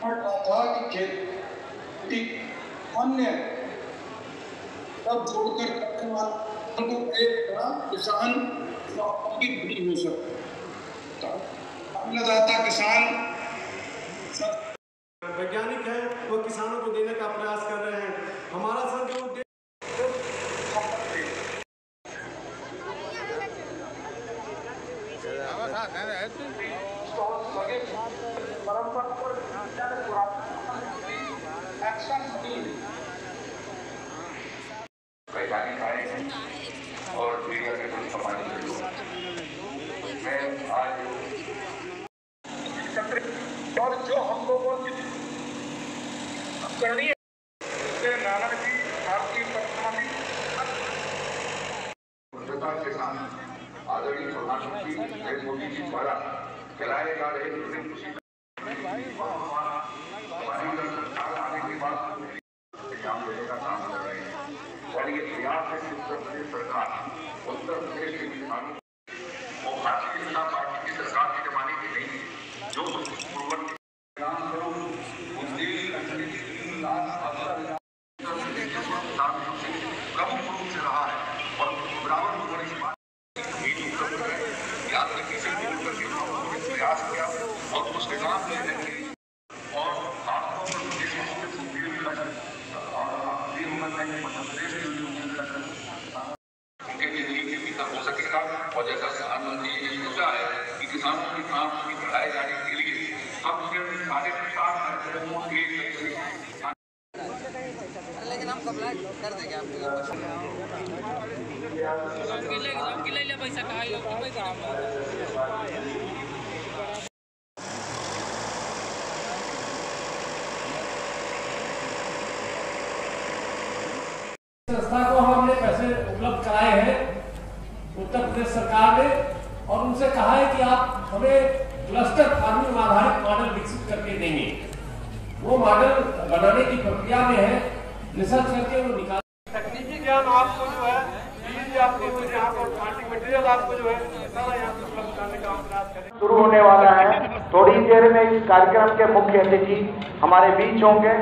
था कि खेती अन्य सब जोड़कर करने वालों को एक किसान की भी हो सकता। अन्नदाता किसान वैज्ञानिक है, वो किसानों को देने का प्रयास कर रहे हैं। हमारा सर जो वैज्ञानिक आए हैं और मीडिया के कुछ कमाने के लोग मैं आज और जो हम लोगों की करनी है नाना जी आपकी प्रधानमंत्री के साथ आदरणीय प्रधानमंत्री नरेंद्र मोदी जी द्वारा चलाए जा रहे आने के बाद एग्जाम देने का काम कर रहे हैं और ये प्रयास है कि उत्तर प्रदेश सरकार उत्तर प्रदेश के किसानों और भारतीय जनता पार्टी की सरकार के जमाने की नहीं जो पूर्ववर्ती कम रूप से रहा है और बराबर होने की बात याद रखने से प्रयास किया और उसके साथ और खासतौर पर उनके जिंदगी के भीतर हो सकेगा। और जैसा प्रधानमंत्री ने सोचा है कि किसानों की काम की बढ़ाए जाने के लिए हम सारे लेकिन हम सप्लाई कर देंगे आपको पैसा संस्था को हमने पैसे उपलब्ध कराए हैं उत्तर प्रदेश सरकार ने और उनसे कहा है कि आप हमें क्लस्टर फार्मिंग आधारित मॉडल विकसित करके देंगे। वो मॉडल बनाने की प्रक्रिया में है, रिसर्च करके वो निकाल तकनीकी ज्ञान आपको जो है बीज आपको यहाँ पर प्लांटिंग मटेरियल आपको जो है सारा यहाँ पर उपलब्ध कराने का हम प्रयास करें। शुरू होने वाला है। थोड़ी देर में इस कार्यक्रम के मुख्य अतिथि हमारे बीच होंगे।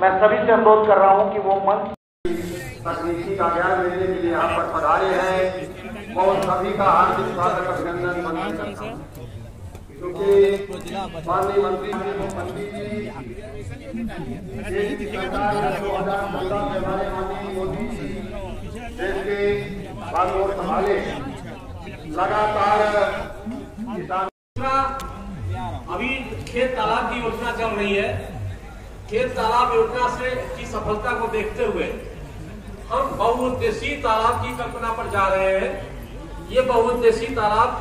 मैं सभी से अनुरोध कर रहा हूँ कि वो मंच तकनीकी का ज्ञान लेने के लिए यहाँ पर पधारे हैं और सभी का हार्दिक स्वागत अभिनंदन करता हूँ। क्योंकि माननीय मंत्री पंडित जी देश की सरकार ने 2014 में हमारे माननीय मोदी जी देश के बागडोर संभाले लगातार किसान अभी खेत तालाब की योजना चल रही है। खेत तालाब योजना से की सफलता को देखते हुए हम बहुउद्देशीय तालाब की कल्पना पर जा रहे हैं। ये बहुउद्देशीय तालाब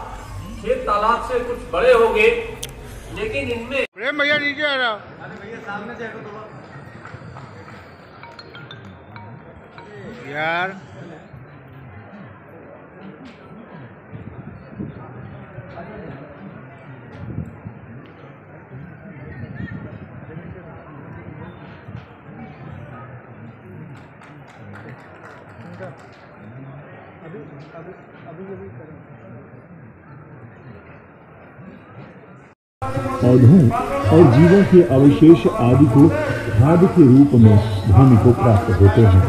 खेत तालाब से कुछ बड़े होंगे, लेकिन इनमें प्रेम भैया नीचे आ रहा यार पौधों और जीवों के अवशेष आदि को खाद के रूप में भूमि को प्राप्त होते हैं।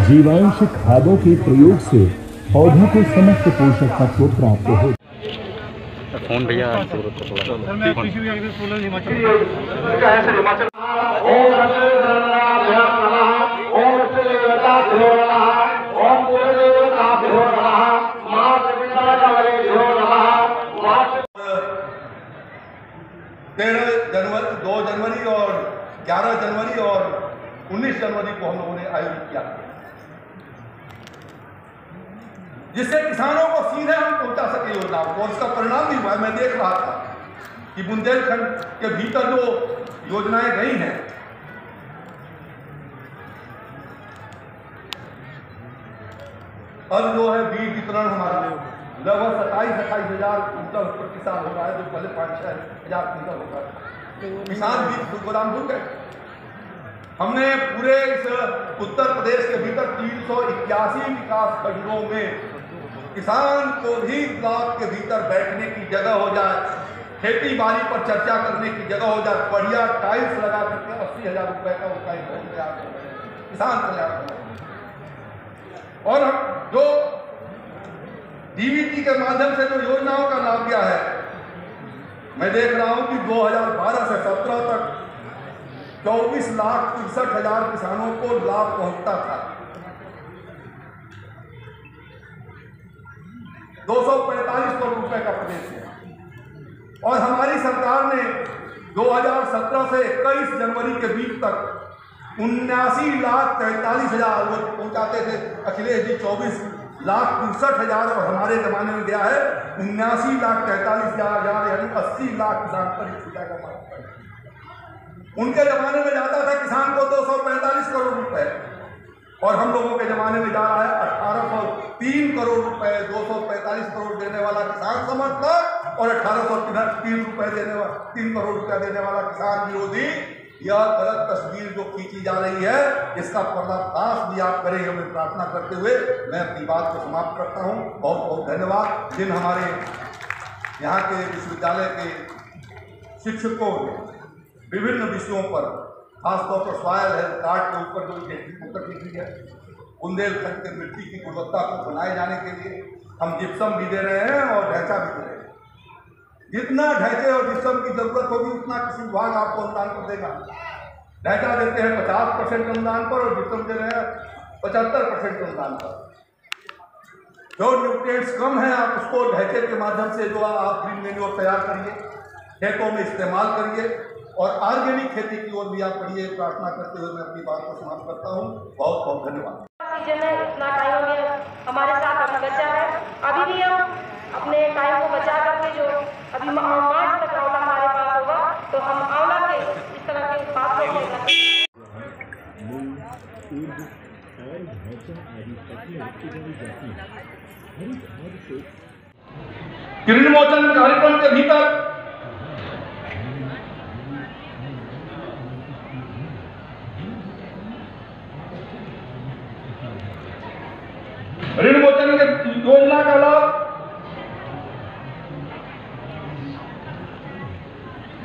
जीवांश खादों के प्रयोग से पौधों को समस्त पोषक तत्व प्राप्त होते हैं। फोन भैया जनवरी 2 जनवरी और 11 जनवरी और 19 जनवरी को हम लोगों ने आयोजित किया, जिससे किसानों को सीधे हम पहुंचा सके योजना को। और इसका परिणाम भी हुआ। मैं देख रहा था कि बुंदेलखंड के भीतर जो योजनाएं गई हैं, अब जो है बीज वितरण हमारे लगभग 27-28 हजार कुंटल प्रति साल हो रहा है, जो पहले 5-6 हजार कुंटल होता है। किसान बीज गोदाम भूल गए। हमने पूरे इस उत्तर प्रदेश के भीतर 381 विकास खंडों में किसान को भी ब्लॉक के भीतर बैठने की जगह हो जाए, खेती बाड़ी पर चर्चा करने की जगह हो जाए, बढ़िया टाइल्स लगा करके 80,000 रुपए का उसका एक भवन तैयार कर रहे हैं, किसान तैयार कर रहे हैं। और हम जो डीबीटी के माध्यम से जो योजनाओं का लाभ दिया है, मैं देख रहा हूं कि 2012 से 17 तक 24,63,000 किसानों को लाभ पहुंचता था। 245 करोड़ रुपए का प्रदेश है। और हमारी सरकार ने 2017 से 21 जनवरी के बीच तक 79,43,000 वो पहुंचाते थे अखिलेश जी, 24,63,000 और हमारे जमाने में दिया है 79,43,000, यानी 80 लाख किसान पर इस का माफ कर। उनके जमाने में जाता था किसान को 245 करोड़ रुपए, और हम लोगों के जमाने में जा रहा है 1803 करोड़ रुपए। 245 करोड़ देने वाला किसान समर्थक और 1803 रुपए देने वाला 3 करोड़ रुपया देने वाला किसान विरोधी। यह गलत तस्वीर जो खींची जा रही है, इसका पर्दाफाश भी आप करें, हमें प्रार्थना करते हुए मैं अपनी बात को समाप्त करता हूं। बहुत बहुत धन्यवाद। जिन हमारे यहाँ के विश्वविद्यालय के शिक्षकों ने विभिन्न विषयों पर, खासतौर पर सॉयल हेल्थ कार्ड के ऊपर जो पुस्तक लिखी है, बुंदेलखंड के मिट्टी की गुणवत्ता को बनाए जाने के लिए हम जिप्सम भी दे रहे हैं और ढैंचा भी दे रहे हैं। जितना ढैंचे और जिप्सम की जरूरत होगी उतना कृषि विभाग आपको अनुदान पर देगा। ढैंचा देते हैं 50% अनुदान पर और जिप्सम दे रहे हैं 75% अनुदान पर। जो न्यूट्रिएंट्स कम है आप उसको ढैंचे के माध्यम से जो आप ग्रीन मेन्योर तैयार करिए, खेतों में इस्तेमाल करिए और ऑर्गेनिक खेती की ओर भी आप बढ़िए। प्रार्थना करते हुए मैं अपनी बात को समाप्त करता हूँ। बहुत बहुत धन्यवाद। इतना टाइम हो गया हमारे साथ अभी बचा है, अभी भी हम अपने टाइम को बचा करके जो अभी मार्च तक आंवला हमारे पास होगा तो हम आंवला के इस तरह के बात ऋण मोचन कार्यक्रम के भीतर ऋण मोचन योजना का लाभ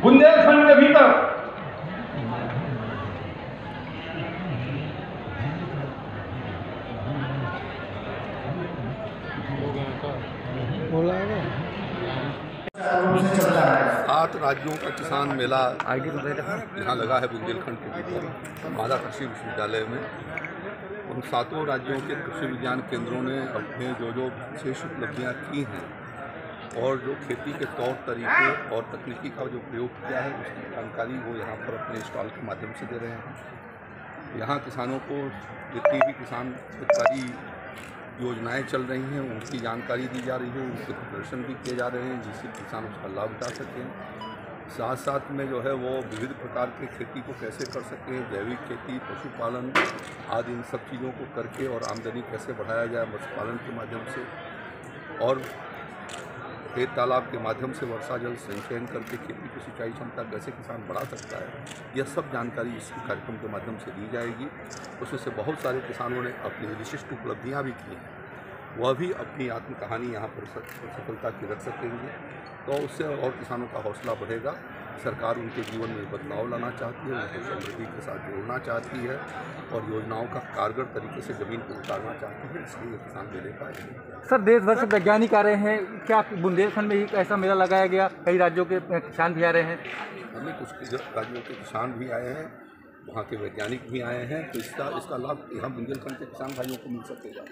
बुंदेलखंड के भीतर चलता है। 7 राज्यों का किसान मेला यहाँ लगा है बुंदेलखंड के भीतर मादा कृषि विश्वविद्यालय में। उन 7 राज्यों के कृषि विज्ञान केंद्रों ने अपने जो विशेष उपलब्धियाँ की हैं और जो खेती के तौर तरीके और तकनीकी का जो प्रयोग किया है उसकी जानकारी वो यहाँ पर अपने स्टॉल के माध्यम से दे रहे हैं। यहाँ किसानों को जितनी भी किसान हितकारी योजनाएं चल रही हैं उनकी जानकारी दी जा रही है, उनके प्रदर्शन भी किए जा रहे हैं जिससे किसान उसका लाभ उठा सकें। साथ साथ में जो है वो विविध प्रकार की खेती को कैसे कर सकें, जैविक खेती, पशुपालन आदि इन सब चीज़ों को करके और आमदनी कैसे बढ़ाया जाए मत्स्य पालन के माध्यम से, और खेत तालाब के माध्यम से वर्षा जल संचयन करके खेती की सिंचाई क्षमता कैसे किसान बढ़ा सकता है, यह सब जानकारी इस कार्यक्रम के माध्यम से दी जाएगी। उसमें से बहुत सारे किसानों ने अपनी विशिष्ट उपलब्धियां भी की हैं, वह भी अपनी आत्म कहानी यहाँ पर सफलता की रख सकेंगे, तो उससे और किसानों का हौसला बढ़ेगा। सरकार उनके जीवन में बदलाव लाना चाहती है, उनको समृद्धि के साथ जोड़ना चाहती है और योजनाओं का कारगर तरीके से ज़मीन पर उतारना चाहती है, इसलिए किसान मेले का आयोजन। सर, देश भर से वैज्ञानिक आ रहे हैं, क्या बुंदेलखंड में ही ऐसा मेला लगाया गया? कई राज्यों के किसान भी आ रहे हैं। हमें कुछ राज्यों के किसान भी आए हैं, वहाँ के वैज्ञानिक भी आए हैं, तो इसका लाभ यहाँ बुंदेलखंड के किसान भाइयों को मिल सकेगा।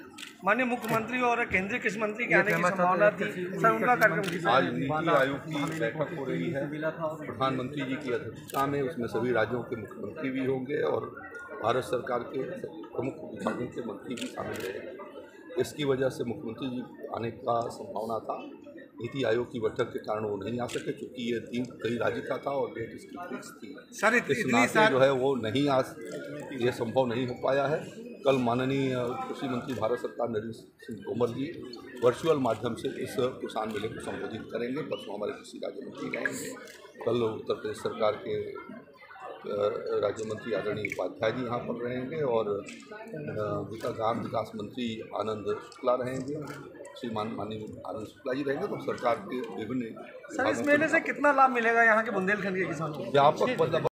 माननीय मुख्यमंत्री और केंद्रीय कृषि मंत्री के आने की संभावना थी सर, उनका कार्यक्रम आज नीति आयोग की बैठक हो रही है प्रधानमंत्री जी की अध्यक्षता में, उसमें सभी राज्यों के मुख्यमंत्री भी होंगे और भारत सरकार के प्रमुख विभागों के मंत्री भी शामिल रहेंगे। इसकी वजह से मुख्यमंत्री जी आने का संभावना था, नीति आयोग की बैठक के कारण वो नहीं आ सके क्योंकि ये टीम कई राज्य का था और डेट इसकी फिक्स थी। इस नाते जो है वो नहीं ये संभव नहीं हो पाया है। कल माननीय कृषि मंत्री भारत सरकार नरेंद्र सिंह तोमर जी वर्चुअल माध्यम से इस किसान मेले को संबोधित करेंगे। परसों हमारे कृषि राज्य मंत्री आएंगे, कल उत्तर प्रदेश सरकार के राज्य मंत्री आदरणीय उपाध्याय जी यहाँ पर रहेंगे और ग्राम विकास मंत्री आनंद शुक्ला रहेंगे श्री माननीय आनंद शुक्ला जी रहेंगे तो सरकार के विभिन्न सर, इस मेले से कितना लाभ मिलेगा यहाँ के बुंदेलखंड के किसानों को? व्यापक मतलब